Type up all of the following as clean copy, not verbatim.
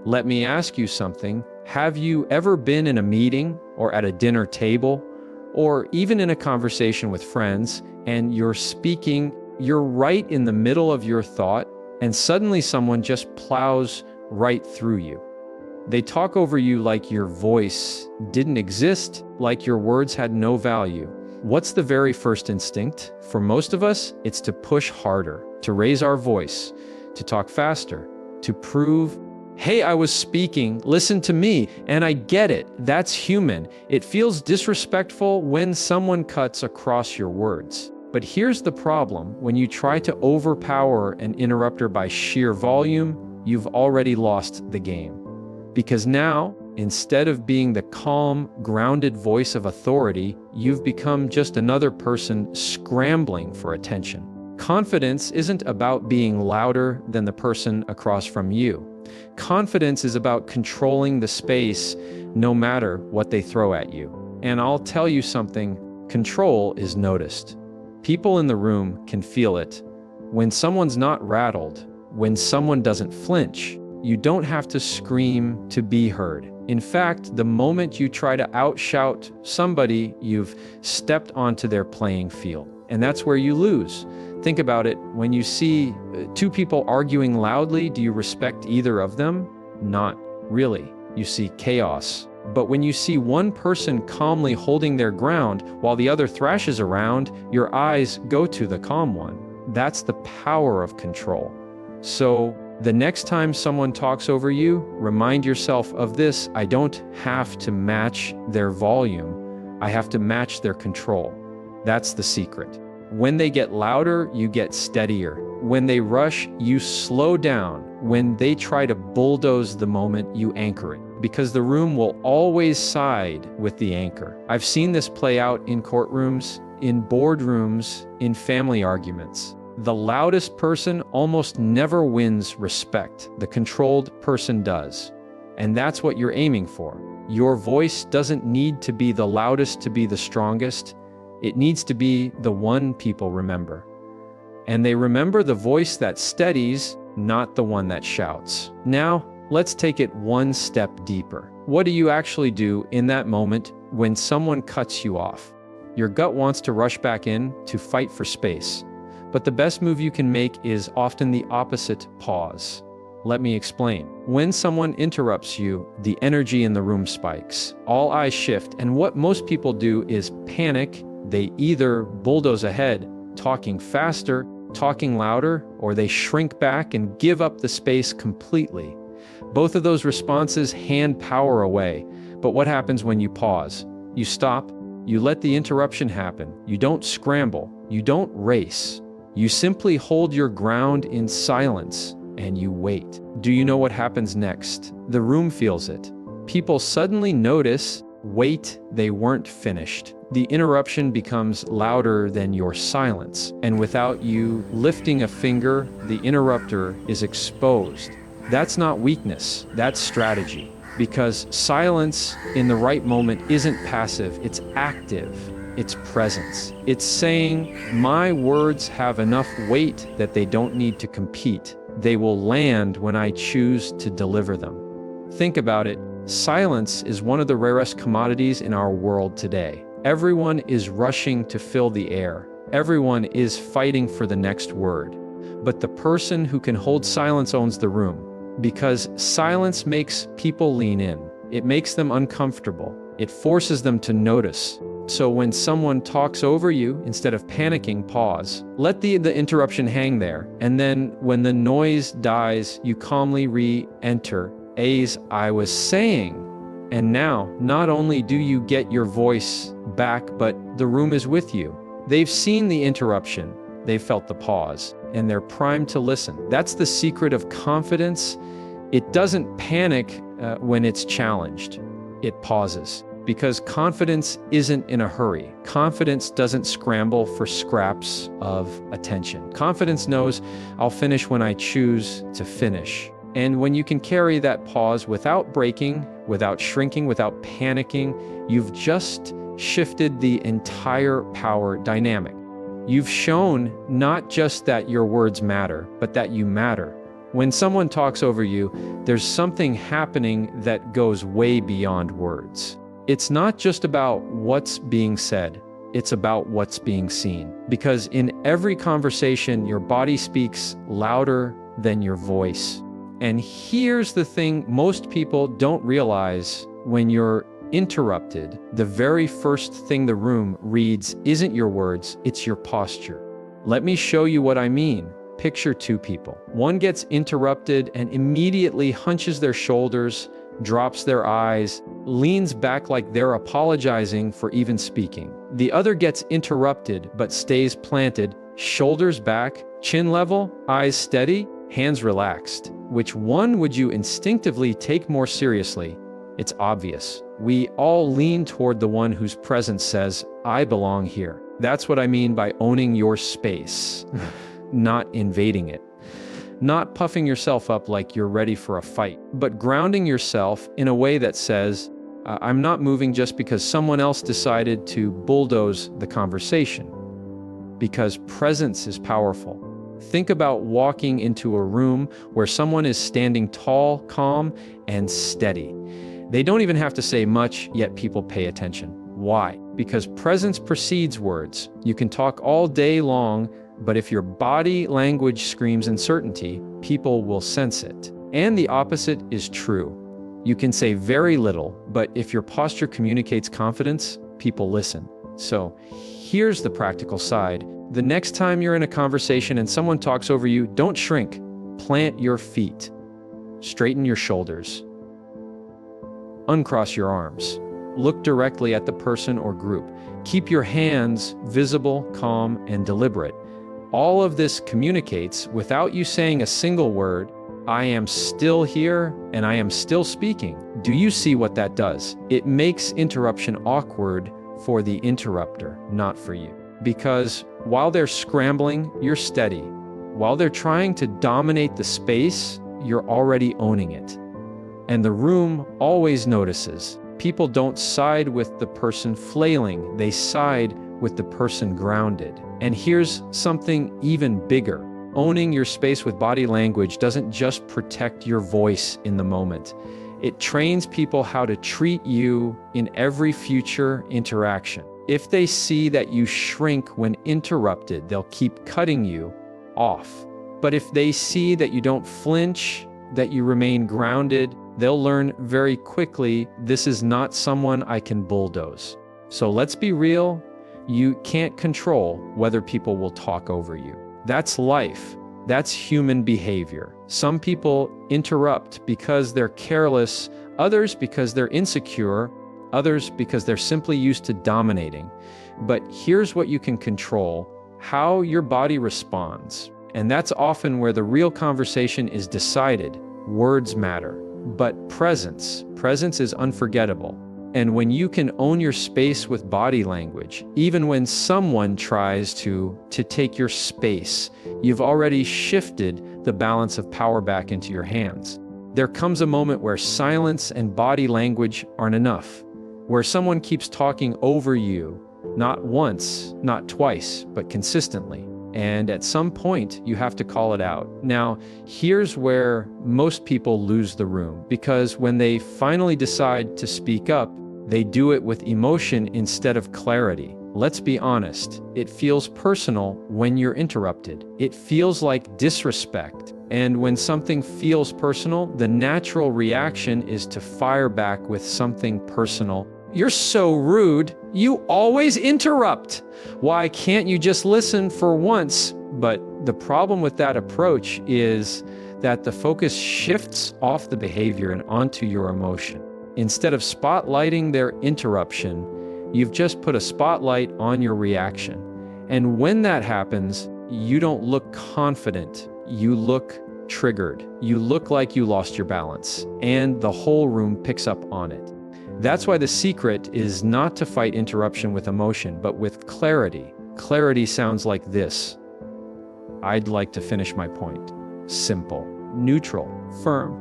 Let me ask you something. Have you ever been in a meeting or at a dinner table or even in a conversation with friends and you're speaking, you're right in the middle of your thought and suddenly someone just plows right through you? They talk over you like your voice didn't exist, like your words had no value. What's the very first instinct? For most of us, it's to push harder, to raise our voice, to talk faster, to prove, hey, I was speaking, listen to me, and I get it. That's human. It feels disrespectful when someone cuts across your words. But here's the problem. When you try to overpower an interrupter by sheer volume, you've already lost the game. Because now, instead of being the calm, grounded voice of authority, you've become just another person scrambling for attention. Confidence isn't about being louder than the person across from you. Confidence is about controlling the space no matter what they throw at you. And I'll tell you something, control is noticed. People in the room can feel it. When someone's not rattled, when someone doesn't flinch, you don't have to scream to be heard. In fact, the moment you try to outshout somebody, you've stepped onto their playing field. And that's where you lose. Think about it. When you see two people arguing loudly, do you respect either of them? Not really. You see chaos. But when you see one person calmly holding their ground while the other thrashes around, your eyes go to the calm one. That's the power of control. So the next time someone talks over you, remind yourself of this. I don't have to match their volume. I have to match their control. That's the secret. When they get louder, you get steadier. When they rush, you slow down. When they try to bulldoze the moment, you anchor it. Because the room will always side with the anchor. I've seen this play out in courtrooms, in boardrooms, in family arguments. The loudest person almost never wins respect. The controlled person does. And that's what you're aiming for. Your voice doesn't need to be the loudest to be the strongest. It needs to be the one people remember. And they remember the voice that steadies, not the one that shouts. Now, let's take it one step deeper. What do you actually do in that moment when someone cuts you off? Your gut wants to rush back in to fight for space. But the best move you can make is often the opposite: pause. Let me explain. When someone interrupts you, the energy in the room spikes. All eyes shift, and what most people do is panic. They either bulldoze ahead, talking faster, talking louder, or they shrink back and give up the space completely. Both of those responses hand power away. But what happens when you pause? You stop, you let the interruption happen. You don't scramble, you don't race. You simply hold your ground in silence and you wait. Do you know what happens next? The room feels it. People suddenly notice, wait, they weren't finished. The interruption becomes louder than your silence. And without you lifting a finger, the interrupter is exposed. That's not weakness, that's strategy. Because silence in the right moment isn't passive, it's active. It's presence. It's saying, my words have enough weight that they don't need to compete. They will land when I choose to deliver them. Think about it. Silence is one of the rarest commodities in our world today. Everyone is rushing to fill the air. Everyone is fighting for the next word. But the person who can hold silence owns the room. Because silence makes people lean in. It makes them uncomfortable. It forces them to notice. So when someone talks over you, instead of panicking, pause. Let the interruption hang there. And then when the noise dies, you calmly re-enter. As I was saying. And now, not only do you get your voice back, but the room is with you. They've seen the interruption. They've felt the pause. And they're primed to listen. That's the secret of confidence. It doesn't panic when it's challenged. It pauses. Because confidence isn't in a hurry. Confidence doesn't scramble for scraps of attention. Confidence knows I'll finish when I choose to finish. And when you can carry that pause without breaking, without shrinking, without panicking, you've just shifted the entire power dynamic. You've shown not just that your words matter, but that you matter. When someone talks over you, there's something happening that goes way beyond words. It's not just about what's being said, it's about what's being seen. Because in every conversation, your body speaks louder than your voice. And here's the thing most people don't realize: when you're interrupted, the very first thing the room reads isn't your words, it's your posture. Let me show you what I mean. Picture two people. One gets interrupted and immediately hunches their shoulders, drops their eyes, leans back like they're apologizing for even speaking. The other gets interrupted but stays planted, shoulders back, chin level, eyes steady, hands relaxed. Which one would you instinctively take more seriously? It's obvious. We all lean toward the one whose presence says, "I belong here." That's what I mean by owning your space. Not invading it. Not puffing yourself up like you're ready for a fight, but grounding yourself in a way that says, I'm not moving just because someone else decided to bulldoze the conversation. Because presence is powerful. Think about walking into a room where someone is standing tall, calm, and steady. They don't even have to say much, yet people pay attention. Why? Because presence precedes words. You can talk all day long, but if your body language screams uncertainty, people will sense it. And the opposite is true. You can say very little, but if your posture communicates confidence, people listen. So here's the practical side. The next time you're in a conversation and someone talks over you, don't shrink. Plant your feet. Straighten your shoulders. Uncross your arms. Look directly at the person or group. Keep your hands visible, calm, and deliberate. All of this communicates, without you saying a single word, I am still here and I am still speaking. Do you see what that does? It makes interruption awkward for the interrupter, not for you. Because while they're scrambling, you're steady. While they're trying to dominate the space, you're already owning it. And the room always notices. People don't side with the person flailing, they side with the person grounded. And here's something even bigger. Owning your space with body language doesn't just protect your voice in the moment. It trains people how to treat you in every future interaction. If they see that you shrink when interrupted, they'll keep cutting you off. But if they see that you don't flinch, that you remain grounded, they'll learn very quickly, this is not someone I can bulldoze. So let's be real, you can't control whether people will talk over you. That's life. That's human behavior. Some people interrupt because they're careless, others because they're insecure, others because they're simply used to dominating. But here's what you can control: how your body responds. And that's often where the real conversation is decided. Words matter, but presence is unforgettable. And when you can own your space with body language, even when someone tries to take your space, you've already shifted the balance of power back into your hands. There comes a moment where silence and body language aren't enough, where someone keeps talking over you, not once, not twice, but consistently. And at some point, you have to call it out. Now, here's where most people lose the room, because when they finally decide to speak up, they do it with emotion instead of clarity. Let's be honest, it feels personal when you're interrupted. It feels like disrespect. And when something feels personal, the natural reaction is to fire back with something personal. You're so rude. You always interrupt. Why can't you just listen for once? But the problem with that approach is that the focus shifts off the behavior and onto your emotion. Instead of spotlighting their interruption, you've just put a spotlight on your reaction. And when that happens, you don't look confident. You look triggered. You look like you lost your balance, and the whole room picks up on it. That's why the secret is not to fight interruption with emotion, but with clarity. Clarity sounds like this: I'd like to finish my point. Simple, neutral, firm.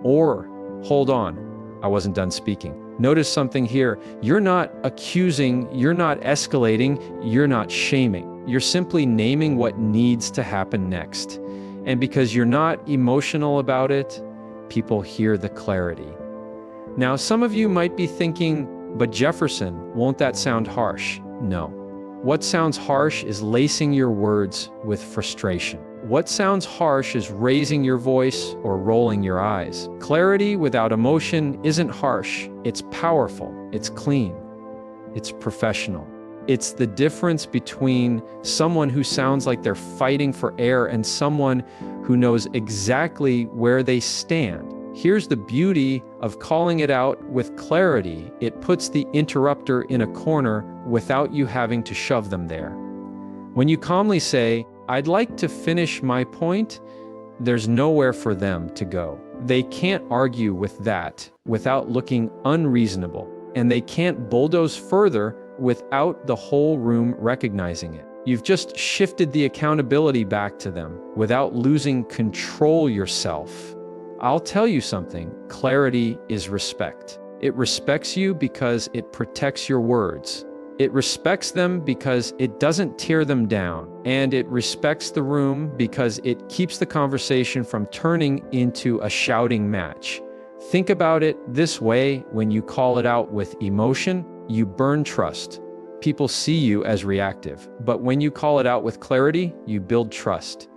Or, hold on, I wasn't done speaking. Notice something here. You're not accusing, you're not escalating, you're not shaming. You're simply naming what needs to happen next. And because you're not emotional about it, people hear the clarity. Now, some of you might be thinking, but Jefferson, won't that sound harsh? No. What sounds harsh is lacing your words with frustration. What sounds harsh is raising your voice or rolling your eyes. Clarity without emotion isn't harsh. It's powerful. It's clean. It's professional. It's the difference between someone who sounds like they're fighting for air and someone who knows exactly where they stand. Here's the beauty of calling it out with clarity. It puts the interrupter in a corner without you having to shove them there. When you calmly say, "I'd like to finish my point," there's nowhere for them to go. They can't argue with that without looking unreasonable, and they can't bulldoze further without the whole room recognizing it. You've just shifted the accountability back to them without losing control yourself. I'll tell you something, clarity is respect. It respects you because it protects your words. It respects them because it doesn't tear them down. And it respects the room because it keeps the conversation from turning into a shouting match. Think about it this way: when you call it out with emotion, you burn trust. People see you as reactive. But when you call it out with clarity, you build trust.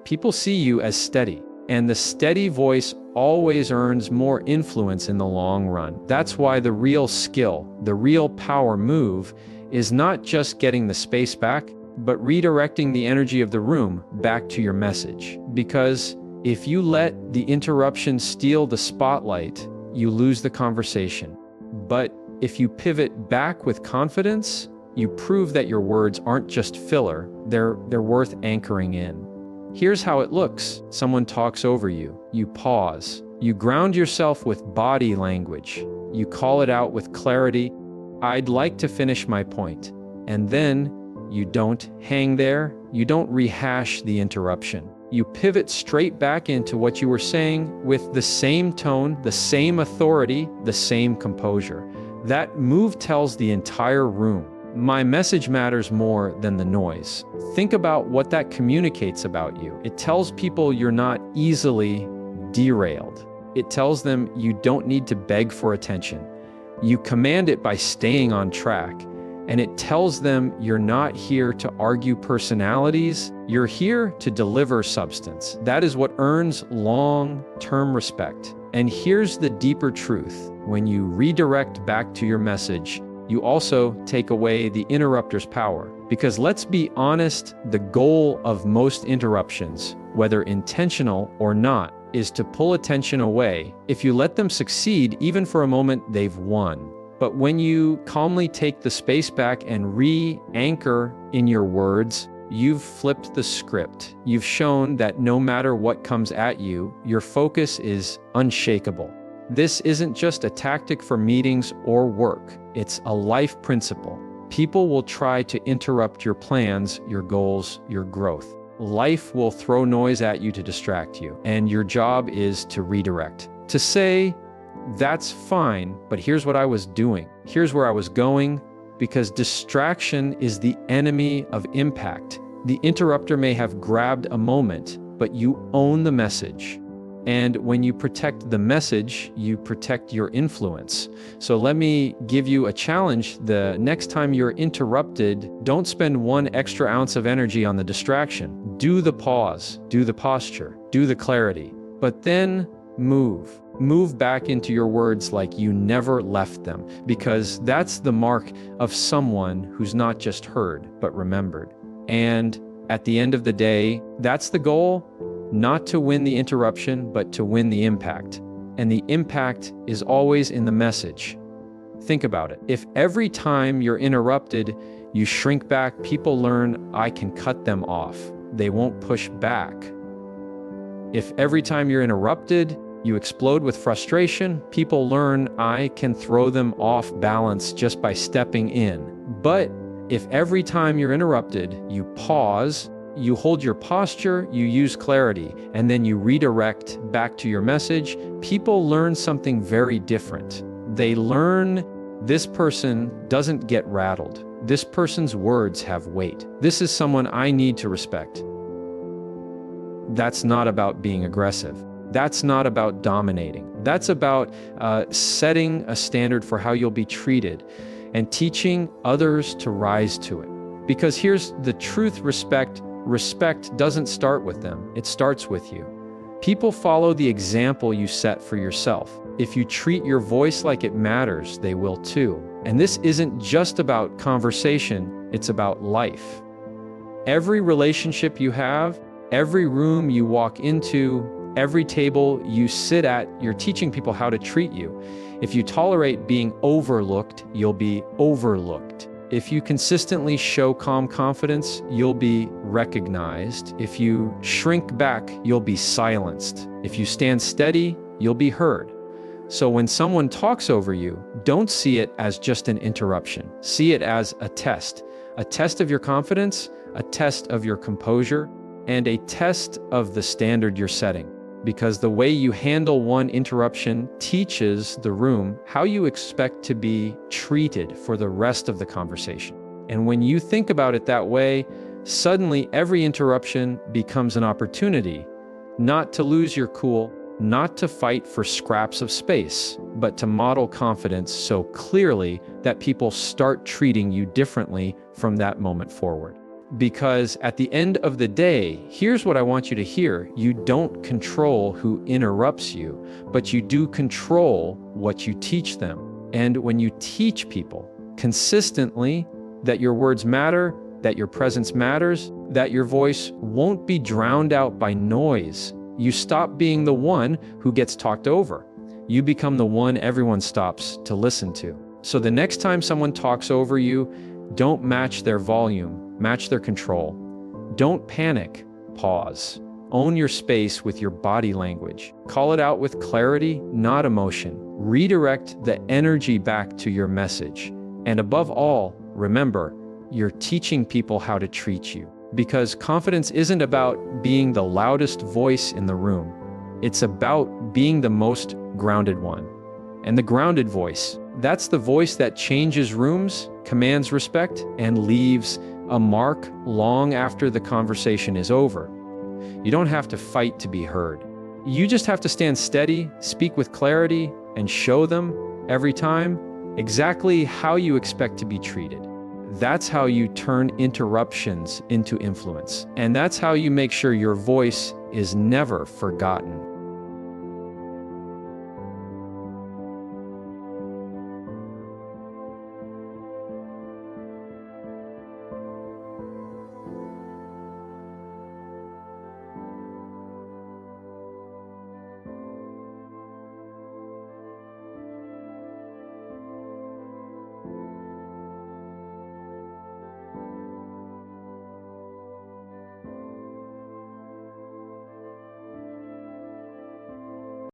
People see you as steady. And the steady voice always earns more influence in the long run. That's why the real skill, the real power move, is not just getting the space back, but redirecting the energy of the room back to your message. Because if you let the interruption steal the spotlight, you lose the conversation. But if you pivot back with confidence, you prove that your words aren't just filler, they're worth anchoring in. Here's how it looks. Someone talks over you. You pause. You ground yourself with body language. You call it out with clarity. "I'd like to finish my point." And then you don't hang there. You don't rehash the interruption. You pivot straight back into what you were saying with the same tone, the same authority, the same composure. That move tells the entire room, my message matters more than the noise. Think about what that communicates about you. It tells people you're not easily derailed. It tells them you don't need to beg for attention. You command it by staying on track. And it tells them you're not here to argue personalities. You're here to deliver substance. That is what earns long-term respect. And here's the deeper truth. When you redirect back to your message, you also take away the interrupter's power. Because let's be honest, the goal of most interruptions, whether intentional or not, is to pull attention away. If you let them succeed, even for a moment, they've won. But when you calmly take the space back and re-anchor in your words, you've flipped the script. You've shown that no matter what comes at you, your focus is unshakable. This isn't just a tactic for meetings or work. It's a life principle. People will try to interrupt your plans, your goals, your growth. Life will throw noise at you to distract you, and your job is to redirect. To say, "That's fine, but here's what I was doing. Here's where I was going," because distraction is the enemy of impact. The interrupter may have grabbed a moment, but you own the message. And when you protect the message, you protect your influence. So let me give you a challenge. The next time you're interrupted, don't spend 1 extra ounce of energy on the distraction. Do the pause, do the posture, do the clarity, but then move. Move back into your words like you never left them, because that's the mark of someone who's not just heard, but remembered. And at the end of the day, that's the goal. Not to win the interruption, but to win the impact. And the impact is always in the message. Think about it. If every time you're interrupted, you shrink back, people learn, I can cut them off. They won't push back. If every time you're interrupted, you explode with frustration, people learn, I can throw them off balance just by stepping in. But if every time you're interrupted, you pause, you hold your posture, you use clarity, and then you redirect back to your message, people learn something very different. They learn this person doesn't get rattled. This person's words have weight. This is someone I need to respect. That's not about being aggressive. That's not about dominating. That's about setting a standard for how you'll be treated and teaching others to rise to it. Because here's the truth: respect doesn't start with them, it starts with you. People follow the example you set for yourself. If you treat your voice like it matters, they will too. And this isn't just about conversation, it's about life. Every relationship you have, every room you walk into, every table you sit at, you're teaching people how to treat you. If you tolerate being overlooked, you'll be overlooked. If you consistently show calm confidence, you'll be recognized. If you shrink back, you'll be silenced. If you stand steady, you'll be heard. So when someone talks over you, don't see it as just an interruption. See it as a test of your confidence, a test of your composure, and a test of the standard you're setting. Because the way you handle one interruption teaches the room how you expect to be treated for the rest of the conversation. And when you think about it that way, suddenly every interruption becomes an opportunity, not to lose your cool, not to fight for scraps of space, but to model confidence so clearly that people start treating you differently from that moment forward. Because at the end of the day, here's what I want you to hear: you don't control who interrupts you, but you do control what you teach them. And when you teach people consistently that your words matter, that your presence matters, that your voice won't be drowned out by noise, you stop being the one who gets talked over. You become the one everyone stops to listen to. So the next time someone talks over you, don't match their volume. Match their control. Don't panic. Pause. Own your space with your body language. Call it out with clarity, not emotion. Redirect the energy back to your message. And above all, remember, you're teaching people how to treat you. Because confidence isn't about being the loudest voice in the room. It's about being the most grounded one. And the grounded voice, that's the voice that changes rooms, commands respect, and leaves a mark long after the conversation is over. You don't have to fight to be heard. You just have to stand steady, speak with clarity, and show them, every time, exactly how you expect to be treated. That's how you turn interruptions into influence. And that's how you make sure your voice is never forgotten.